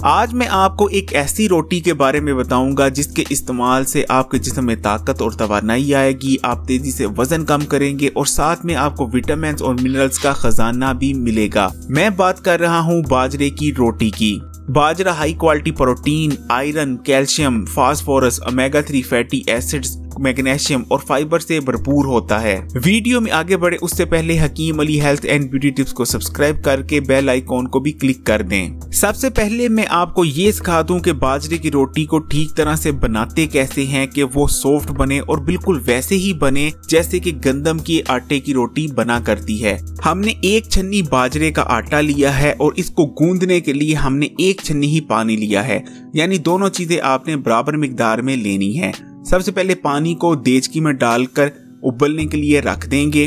आज मैं आपको एक ऐसी रोटी के बारे में बताऊंगा जिसके इस्तेमाल से आपके जिस्म में ताकत और तवानाई आएगी, आप तेजी से वजन कम करेंगे और साथ में आपको विटामिन और मिनरल्स का खजाना भी मिलेगा। मैं बात कर रहा हूँ बाजरे की रोटी की। बाजरा high quality protein, iron, calcium, phosphorus, omega 3 fatty acids, magnesium और फाइबर से भरपूर होता है। वीडियो में आगे बढ़े उससे पहले Hakim Ali health and beauty tips को सब्सक्राइब करके बेल आइकॉन को भी क्लिक कर दें। सबसे पहले मैं आपको ये सिखा दूं कि बाजरे की रोटी को ठीक तरह से बनाते कैसे हैं कि वो सॉफ्ट बने और बिल्कुल वैसे ही बने जैसे कि गंदम के आटे की रोटी बना करती है। हमने 1 छन्नी बाजरे का आटा लिया है और इसको गूंदने के लिए हमने 1 छन्नी ही पानी लिया है, यानी दोनों चीजें आपने बराबर मिकदार में लेनी है। सबसे पहले पानी को देचकी में डालकर उबलने के लिए रख देंगे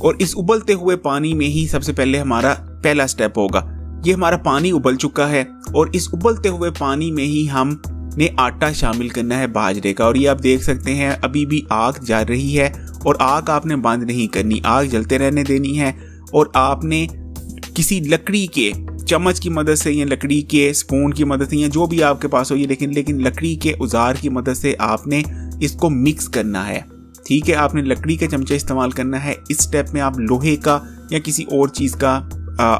और इस उबलते हुए पानी में ही सबसे पहले हमारा पहला स्टेप होगा। ये हमारा पानी उबल चुका है और इस उबलते हुए पानी में ही हमने आटा शामिल करना है बाजरे का। और ये आप देख सकते हैं अभी भी आग जल रही है और आग आपने बंद नहीं करनी, आग जलते रहने देनी है। और आपने किसी लकड़ी के चम्मच की मदद से या लकड़ी के स्पून की मदद से या जो भी आपके पास हो, ये लेकिन लकड़ी के औजार की मदद से आपने इसको मिक्स करना है। ठीक है, आपने लकड़ी का चमचा इस्तेमाल करना है। इस स्टेप में आप लोहे का या किसी और चीज़ का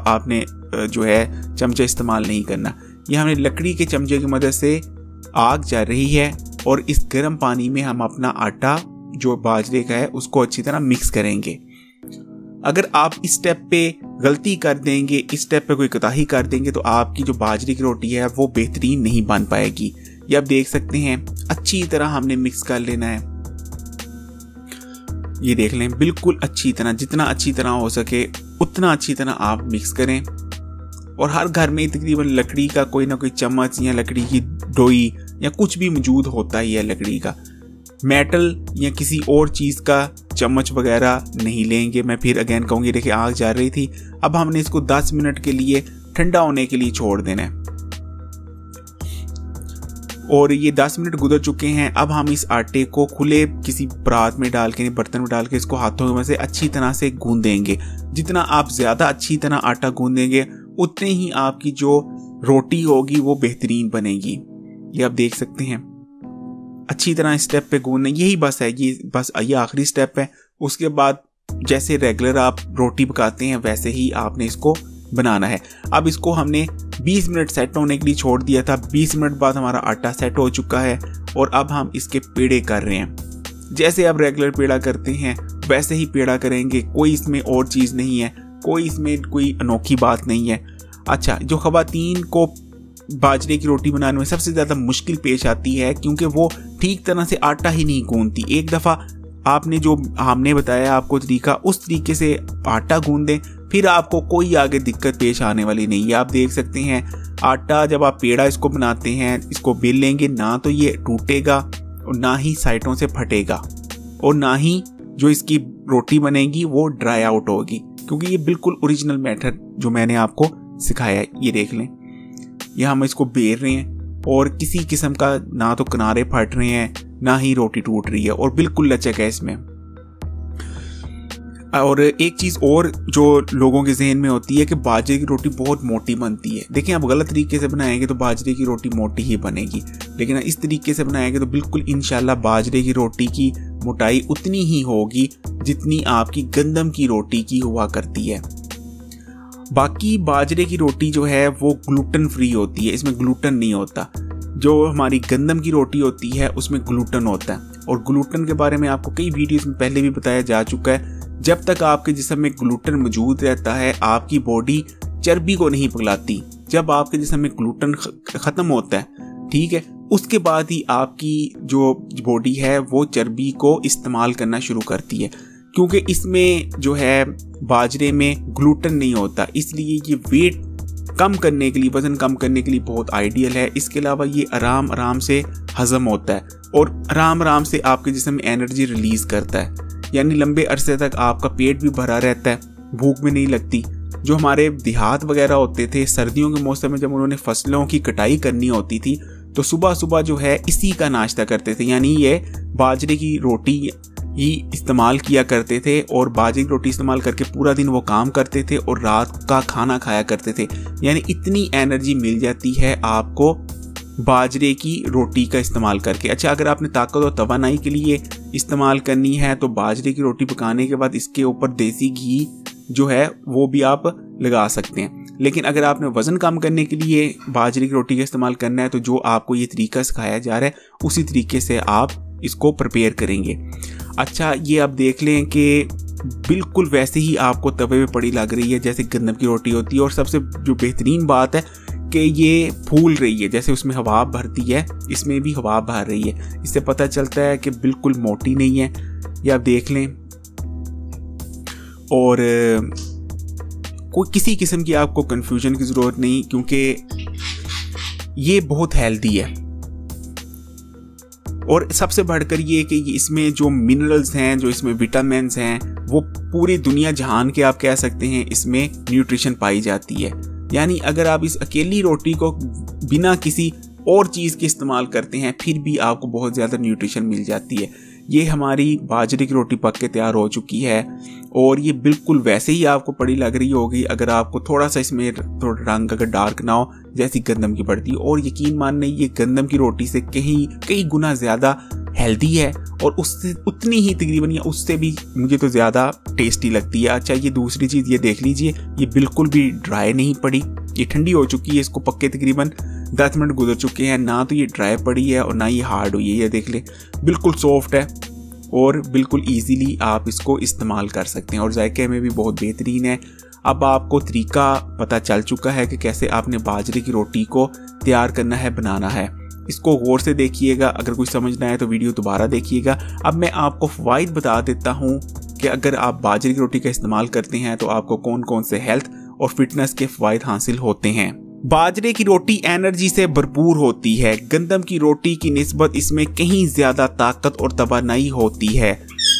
आपने जो है चमचा इस्तेमाल नहीं करना। यह हमने लकड़ी के चमचे की मदद से आग जल रही है और इस गर्म पानी में हम अपना आटा जो बाजरे का है उसको अच्छी तरह मिक्स करेंगे। अगर आप इस स्टेप पे गलती कर देंगे, इस स्टेप पे कोई कोताही कर देंगे तो आपकी जो बाजरे की रोटी है वो बेहतरीन नहीं बन पाएगी। ये आप देख सकते हैं अच्छी तरह हमने मिक्स कर लेना है। ये देख लें बिल्कुल अच्छी तरह, जितना अच्छी तरह हो सके उतना अच्छी तरह आप मिक्स करें। और हर घर में तकरीबन लकड़ी का कोई ना कोई चम्मच या लकड़ी की डोई या कुछ भी मौजूद होता ही है। लकड़ी का, मेटल या किसी और चीज़ का चम्मच वगैरह नहीं लेंगे। मैं फिर अगेन कहूँगी, देखिए आग जा रही थी। अब हमने इसको 10 मिनट के लिए ठंडा होने के लिए छोड़ देना है और ये 10 मिनट गुजर चुके हैं। अब हम इस आटे को खुले किसी परात में डाल के, बर्तन में डाल के इसको हाथों में से अच्छी तरह से गूंदेंगे। जितना आप ज़्यादा अच्छी तरह आटा गूंदेंगे उतने ही आपकी जो रोटी होगी वो बेहतरीन बनेगी। ये आप देख सकते हैं अच्छी तरह स्टेप पे गूंदना, यही बस है, ये आखिरी स्टेप है। उसके बाद जैसे रेगुलर आप रोटी पकाते हैं वैसे ही आपने इसको बनाना है। अब इसको हमने 20 मिनट सेट होने के लिए छोड़ दिया था। 20 मिनट बाद हमारा आटा सेट हो चुका है और अब हम इसके पेड़े कर रहे हैं। जैसे आप रेगुलर पेड़ा करते हैं वैसे ही पेड़ा करेंगे, कोई इसमें और चीज़ नहीं है, कोई इसमें कोई अनोखी बात नहीं है। अच्छा, जो ख़वातीन को बाजरे की रोटी बनाने में सबसे ज़्यादा मुश्किल पेश आती है क्योंकि वो ठीक तरह से आटा ही नहीं गूंदती। एक दफ़ा आपने जो हमने बताया आपको तरीका, उस तरीके से आटा गूंद दें, फिर आपको कोई आगे दिक्कत पेश आने वाली नहीं है। आप देख सकते हैं आटा जब आप पेड़ा इसको बनाते हैं, इसको बेल लेंगे ना तो ये टूटेगा और ना ही साइडों से फटेगा और ना ही जो इसकी रोटी बनेगी वो ड्राई आउट होगी, क्योंकि ये बिल्कुल ओरिजिनल मेथड जो मैंने आपको सिखाया है। ये देख लें, यह हम इसको बेल रहे हैं और किसी किस्म का ना तो किनारे फट रहे हैं ना ही रोटी टूट रही है और बिल्कुल लचक है इसमें। और एक चीज़ और जो लोगों के जहन में होती है कि बाजरे की रोटी बहुत मोटी बनती है। देखिए, आप गलत तरीके से बनाएंगे तो बाजरे की रोटी मोटी ही बनेगी, लेकिन इस तरीके से बनाएंगे तो बिल्कुल इंशाल्लाह बाजरे की रोटी की मोटाई उतनी ही होगी जितनी आपकी गंदम की रोटी की हुआ करती है। बाकी बाजरे की रोटी जो है वो ग्लूटेन फ्री होती है, इसमें ग्लूटेन नहीं होता। जो हमारी गंदम की रोटी होती है उसमें ग्लूटेन होता है और ग्लूटेन के बारे में आपको कई वीडियोस में पहले भी बताया जा चुका है। जब तक आपके जिस्म में ग्लूटेन मौजूद रहता है आपकी बॉडी चर्बी को नहीं पिघलाती। जब आपके जिस्म में ग्लूटेन ख़त्म होता है, ठीक है, उसके बाद ही आपकी जो बॉडी है वो चर्बी को इस्तेमाल करना शुरू करती है, क्योंकि इसमें जो है बाजरे में ग्लूटेन नहीं होता। इसलिए ये वेट कम करने के लिए, वज़न कम करने के लिए बहुत आइडियल है। इसके अलावा ये आराम आराम से हज़म होता है और आराम आराम से आपके जिस्म में एनर्जी रिलीज़ करता है, यानी लंबे अरसे तक आपका पेट भी भरा रहता है, भूख भी नहीं लगती। जो हमारे देहात वगैरह होते थे, सर्दियों के मौसम में जब उन्होंने फसलों की कटाई करनी होती थी तो सुबह सुबह जो है इसी का नाश्ता करते थे, यानी ये बाजरे की रोटी ही इस्तेमाल किया करते थे और बाजरे की रोटी इस्तेमाल करके पूरा दिन वो काम करते थे और रात का खाना खाया करते थे। यानी इतनी एनर्जी मिल जाती है आपको बाजरे की रोटी का इस्तेमाल करके। अच्छा, अगर आपने ताकत और तवानाई के लिए इस्तेमाल करनी है तो बाजरे की रोटी पकाने के बाद इसके ऊपर देसी घी जो है वो भी आप लगा सकते हैं। लेकिन अगर आपने वजन कम करने के लिए बाजरे की रोटी का इस्तेमाल करना है तो जो आपको ये तरीका सिखाया जा रहा है उसी तरीके से आप इसको प्रिपेयर करेंगे। अच्छा, ये आप देख लें कि बिल्कुल वैसे ही आपको तवे पे पड़ी लग रही है जैसे गंदम की रोटी होती है। और सबसे जो बेहतरीन बात है कि ये फूल रही है, जैसे उसमें हवा भरती है इसमें भी हवा भर रही है। इससे पता चलता है कि बिल्कुल मोटी नहीं है। ये आप देख लें और कोई किसी किस्म की आपको कंफ्यूजन की ज़रूरत नहीं, क्योंकि ये बहुत हेल्दी है। और सबसे बढ़कर ये कि इसमें जो मिनरल्स हैं, जो इसमें विटामिन्स हैं, वो पूरी दुनिया जहान के आप कह सकते हैं इसमें न्यूट्रिशन पाई जाती है। यानी अगर आप इस अकेली रोटी को बिना किसी और चीज़ के इस्तेमाल करते हैं फिर भी आपको बहुत ज़्यादा न्यूट्रिशन मिल जाती है। ये हमारी बाजरे की रोटी पक के तैयार हो चुकी है और ये बिल्कुल वैसे ही आपको पड़ी लग रही होगी अगर आपको थोड़ा सा इसमें थोड़ा रंग अगर डार्क ना हो जैसी गंदम की पड़ती है। और यकीन मानने ये गंदम की रोटी से कई गुना ज़्यादा हेल्दी है और उससे उतनी ही तकरीबन या उससे भी मुझे तो ज़्यादा टेस्टी लगती है। अच्छा, ये दूसरी चीज़ ये देख लीजिए, ये बिल्कुल भी ड्राई नहीं पड़ी, ये ठंडी हो चुकी है, इसको पक्के तकरीबन 10 मिनट गुजर चुके हैं, ना तो ये ड्राई पड़ी है और ना ये हार्ड हुई है। ये देख ले बिल्कुल सॉफ्ट है और बिल्कुल इजीली आप इसको इस्तेमाल कर सकते हैं और जायके में भी बहुत बेहतरीन है। अब आपको तरीका पता चल चुका है कि कैसे आपने बाजरे की रोटी को तैयार करना है, बनाना है। इसको गौर से देखिएगा, अगर कुछ समझना है तो वीडियो दोबारा देखिएगा। अब मैं आपको फ़वाइद बता देता हूँ कि अगर आप बाजरे की रोटी का इस्तेमाल करते हैं तो आपको कौन कौन से हेल्थ और फिटनेस के फ़वाइद हासिल होते हैं। बाजरे की रोटी एनर्जी से भरपूर होती है। गंदम की रोटी की निस्बत इसमें कहीं ज़्यादा ताकत और तवानाई होती है।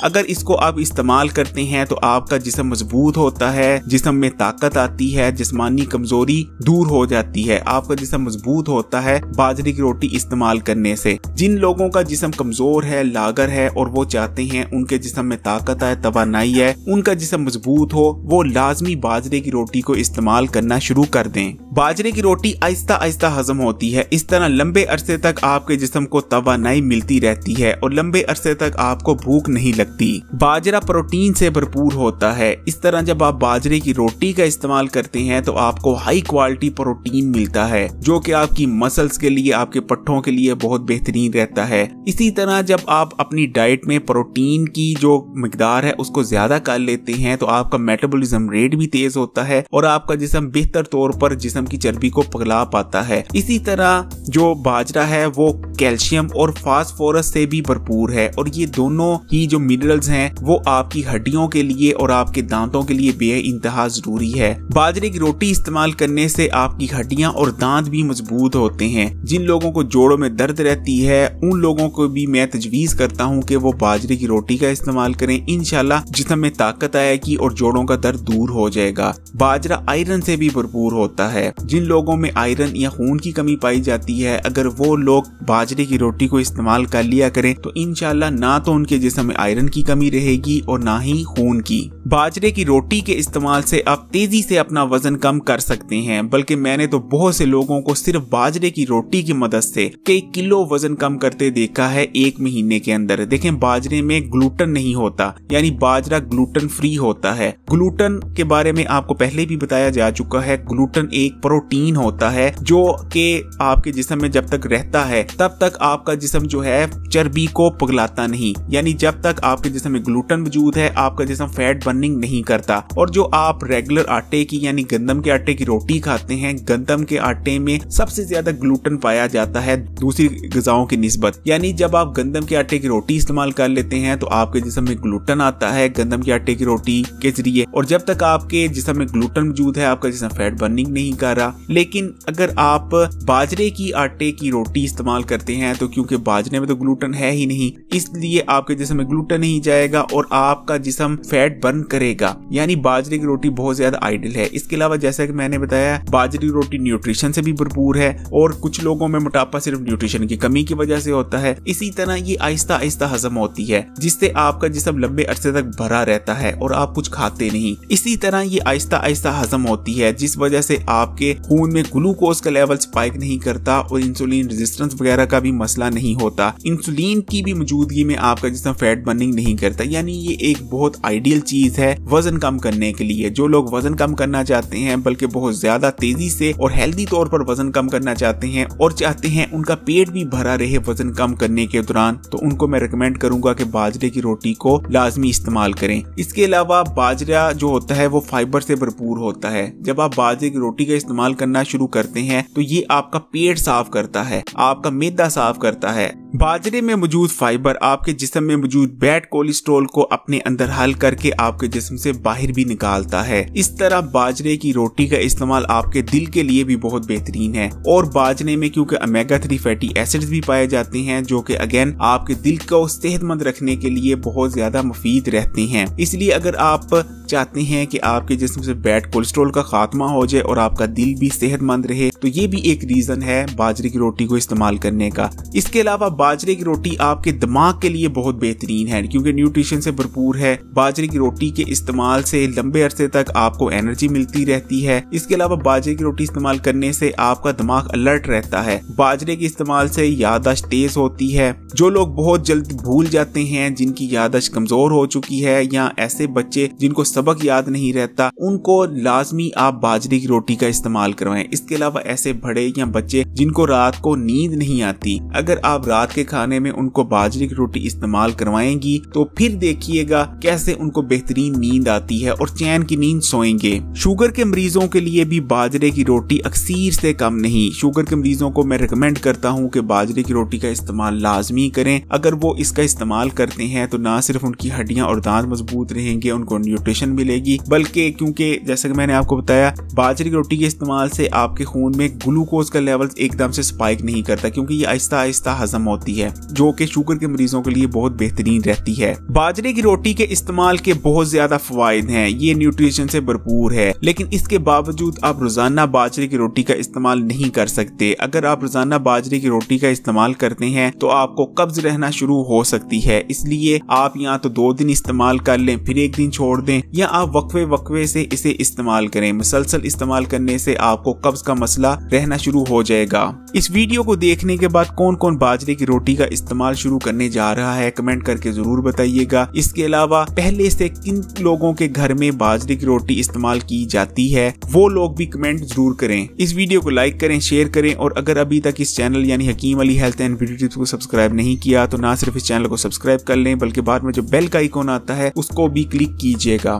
अगर इसको आप इस्तेमाल करते हैं तो आपका जिस्म मजबूत होता है, जिस्म में ताकत आती है, जिस्मानी कमजोरी दूर हो जाती है, आपका जिस्म मजबूत होता है बाजरे की रोटी इस्तेमाल करने से। जिन लोगों का जिस्म कमजोर है, लागर है और वो चाहते हैं उनके जिस्म में ताकत आए, तवानाई है, उनका जिस्म मजबूत हो, वो लाजमी बाजरे की रोटी को इस्तेमाल करना शुरू कर दें। बाजरे की रोटी आहिस्ता आहिस्ता हजम होती है। इस तरह लंबे अरसे तक आपके जिस्म को तवानाई मिलती रहती है और लंबे अरसे तक आपको भूख नहीं लगती। बाजरा प्रोटीन से भरपूर होता है। इस तरह जब आप बाजरे की रोटी का इस्तेमाल करते हैं तो आपको हाई क्वालिटी प्रोटीन मिलता है जो कि आपकी मसल्स के लिए, आपके पट्टों के लिए बहुत बेहतरीन रहता है। इसी तरह जब आप अपनी डाइट में प्रोटीन की जो मिकदार है उसको ज्यादा कर लेते हैं तो आपका मेटाबॉलिज्म रेट भी तेज होता है और आपका जिस्म बेहतर तौर पर जिस्म की चर्बी को पिघला पाता है। इसी तरह जो बाजरा है वो कैल्शियम और फास्फोरस से भी भरपूर है और ये दोनों ही जो मिनरल्स हैं वो आपकी हड्डियों के लिए और आपके दांतों के लिए बेइंतहा जरूरी है। बाजरे की रोटी इस्तेमाल करने से आपकी हड्डियां और दांत भी मजबूत होते हैं। जिन लोगों को जोड़ों में दर्द रहती है उन लोगों को भी मैं तजवीज करता हूं कि वो बाजरे की रोटी का इस्तेमाल करें। इंशाल्लाह जिस्म में ताकत आएगी और जोड़ों का दर्द दूर हो जाएगा। बाजरा आयरन से भी भरपूर होता है। जिन लोगों में आयरन या खून की कमी पाई जाती है अगर वो लोग बाजरे की रोटी को इस्तेमाल कर लिया करें तो इंशाल्लाह ना तो उनके जिस्म में आयरन की कमी रहेगी और ना ही खून की। बाजरे की रोटी के इस्तेमाल से आप तेजी से अपना वजन कम कर सकते हैं, बल्कि मैंने तो बहुत से लोगों को सिर्फ बाजरे की रोटी की मदद से कई किलो वजन कम करते देखा है 1 महीने के अंदर। देखें, बाजरे में ग्लूटन नहीं होता, यानी बाजरा ग्लूटन फ्री होता है। ग्लूटन के बारे में आपको पहले भी बताया जा चुका है। ग्लूटन एक प्रोटीन होता है जो कि आपके जिस्म में जब तक रहता है तब तक आपका जिस्म जो है चर्बी को पिघलाता नहीं, यानी जब तक आपके जिस्म में ग्लूटन मौजूद है आपका जिस्म फैट बर्निंग नहीं करता। और जो आप रेगुलर आटे की यानी गंदम के आटे की रोटी खाते हैं, गंदम के आटे में सबसे ज्यादा ग्लूटन पाया जाता है दूसरी ग़िज़ाओं की निस्बत। यानी जब आप गंदम के आटे की रोटी इस्तेमाल कर लेते हैं तो आपके जिस्म में ग्लूटन आता है गंदम के आटे की रोटी के जरिए, और जब तक आपके जिस्म में ग्लूटन मौजूद है आपका जिस्म फैट बर्निंग नहीं कर रहा। लेकिन अगर आप बाजरे की आटे की रोटी इस्तेमाल करते करते हैं तो क्योंकि बाजरे में तो ग्लूटेन है ही नहीं, इसलिए आपके जिस्म में ग्लूटेन नहीं जाएगा और आपका जिस्म फैट बर्न करेगा। यानी बाजरे की रोटी बहुत ज्यादा आइडियल है। इसके अलावा जैसा कि मैंने बताया, बाजरे की रोटी न्यूट्रिशन से भी भरपूर है और कुछ लोगों में मोटापा सिर्फ न्यूट्रिशन की कमी की वजह से होता है। इसी तरह ये आहिस्ता आहिस्ता हजम होती है, जिससे आपका जिस्म लंबे अरसे तक भरा रहता है और आप कुछ खाते नहीं। इसी तरह ये आहिस्ता आहिस्ता हजम होती है, जिस वजह से आपके खून में ग्लूकोज का लेवल स्पाइक नहीं करता और इंसुलिन रेजिस्टेंस वगैरह का भी मसला नहीं होता। इंसुलिन की भी मौजूदगी में आपका जिस्म फैट बर्निंग नहीं करता। यानी ये एक बहुत आइडियल चीज है वजन कम करने के लिए। जो लोग वजन कम करना चाहते हैं, बल्कि बहुत ज्यादा तेजी से और हेल्दी तौर पर वजन कम करना चाहते हैं और चाहते हैं उनका पेट भी भरा रहे वजन कम करने के दौरान, तो उनको मैं रिकमेंड करूंगा कि बाजरे की रोटी को लाजमी इस्तेमाल करें। इसके अलावा बाजरा जो होता है वो फाइबर से भरपूर होता है। जब आप बाजरे की रोटी का इस्तेमाल करना शुरू करते हैं तो ये आपका पेट साफ करता है, आपका मैदा साफ करता है। बाजरे में मौजूद फाइबर आपके जिस्म में मौजूद बैड कोलेस्ट्रॉल को अपने अंदर हल करके आपके जिस्म से बाहर भी निकालता है। इस तरह बाजरे की रोटी का इस्तेमाल आपके दिल के लिए भी बहुत बेहतरीन है। और बाजरे में क्योंकि ओमेगा 3 फैटी एसिड्स भी पाए जाते हैं, जो कि अगेन आपके दिल को सेहतमंद रखने के लिए बहुत ज्यादा मुफीद रहते हैं। इसलिए अगर आप चाहते हैं कि आपके जिस्म से बैड कोलेस्ट्रॉल का खात्मा हो जाए और आपका दिल भी सेहतमंद रहे, तो ये भी एक रीजन है बाजरे की रोटी को इस्तेमाल करने का। इसके अलावा बाजरे की रोटी आपके दिमाग के लिए बहुत बेहतरीन है क्योंकि न्यूट्रिशन से भरपूर है। बाजरे की रोटी के इस्तेमाल से लंबे अरसे तक आपको एनर्जी मिलती रहती है। इसके अलावा बाजरे की रोटी इस्तेमाल करने से आपका दिमाग अलर्ट रहता है। बाजरे के इस्तेमाल से याददाश्त तेज होती है। जो लोग बहुत जल्द भूल जाते हैं, जिनकी याददाश्त कमजोर हो चुकी है, या ऐसे बच्चे जिनको सबक याद नहीं रहता, उनको लाजमी आप बाजरे की रोटी का इस्तेमाल करवाएं। इसके अलावा ऐसे बड़े या बच्चे जिनको रात को नींद नहीं आती, अगर आप रात के खाने में उनको बाजरे की रोटी इस्तेमाल करवाएंगी तो फिर देखिएगा कैसे उनको बेहतरीन नींद आती है और चैन की नींद सोएंगे। शुगर के मरीजों के लिए भी बाजरे की रोटी अक्सीर से कम नहीं। शुगर के मरीजों को मैं रिकमेंड करता हूँ कि बाजरे की रोटी का इस्तेमाल लाजमी करें। अगर वो इसका इस्तेमाल करते हैं तो ना सिर्फ उनकी हड्डियां और दांत मजबूत रहेंगे, उनको न्यूट्रिशन मिलेगी, बल्कि क्योंकि जैसा कि मैंने आपको बताया, बाजरे की रोटी के इस्तेमाल से आपके खून में ग्लूकोज का लेवल एकदम से स्पाइक नहीं करता क्योंकि ये आहिस्ता आहिस्ता हजम होती है, जो कि शुगर के मरीजों के लिए बहुत बेहतरीन रहती है। बाजरे की रोटी के इस्तेमाल के बहुत ज्यादा फवायद हैं। ये न्यूट्रिशन से भरपूर है, लेकिन इसके बावजूद आप रोजाना बाजरे की रोटी का इस्तेमाल नहीं कर सकते। अगर आप रोजाना बाजरे की रोटी का इस्तेमाल करते हैं तो आपको कब्ज रहना शुरू हो सकती है। इसलिए आप या तो 2 दिन इस्तेमाल कर लें, फिर 1 दिन छोड़ दें, या आप वक्फे से इसे इस्तेमाल करें। मुसलसल इस्तेमाल करने से आपको कब्ज का मसला रहना शुरू हो जाएगा। इस वीडियो को देखने के बाद कौन कौन बाजरे की रोटी का इस्तेमाल शुरू करने जा रहा है, कमेंट करके जरूर बताइएगा। इसके अलावा पहले से किन लोगों के घर में बाजरे की रोटी इस्तेमाल की जाती है, वो लोग भी कमेंट जरूर करें। इस वीडियो को लाइक करें, शेयर करें, और अगर अभी तक इस चैनल यानी Hakim Ali health and beauty tips को सब्सक्राइब नहीं किया तो ना सिर्फ इस चैनल को सब्सक्राइब कर लें, बल्कि बाद में जो बेल का आइकॉन आता है उसको भी क्लिक कीजिएगा।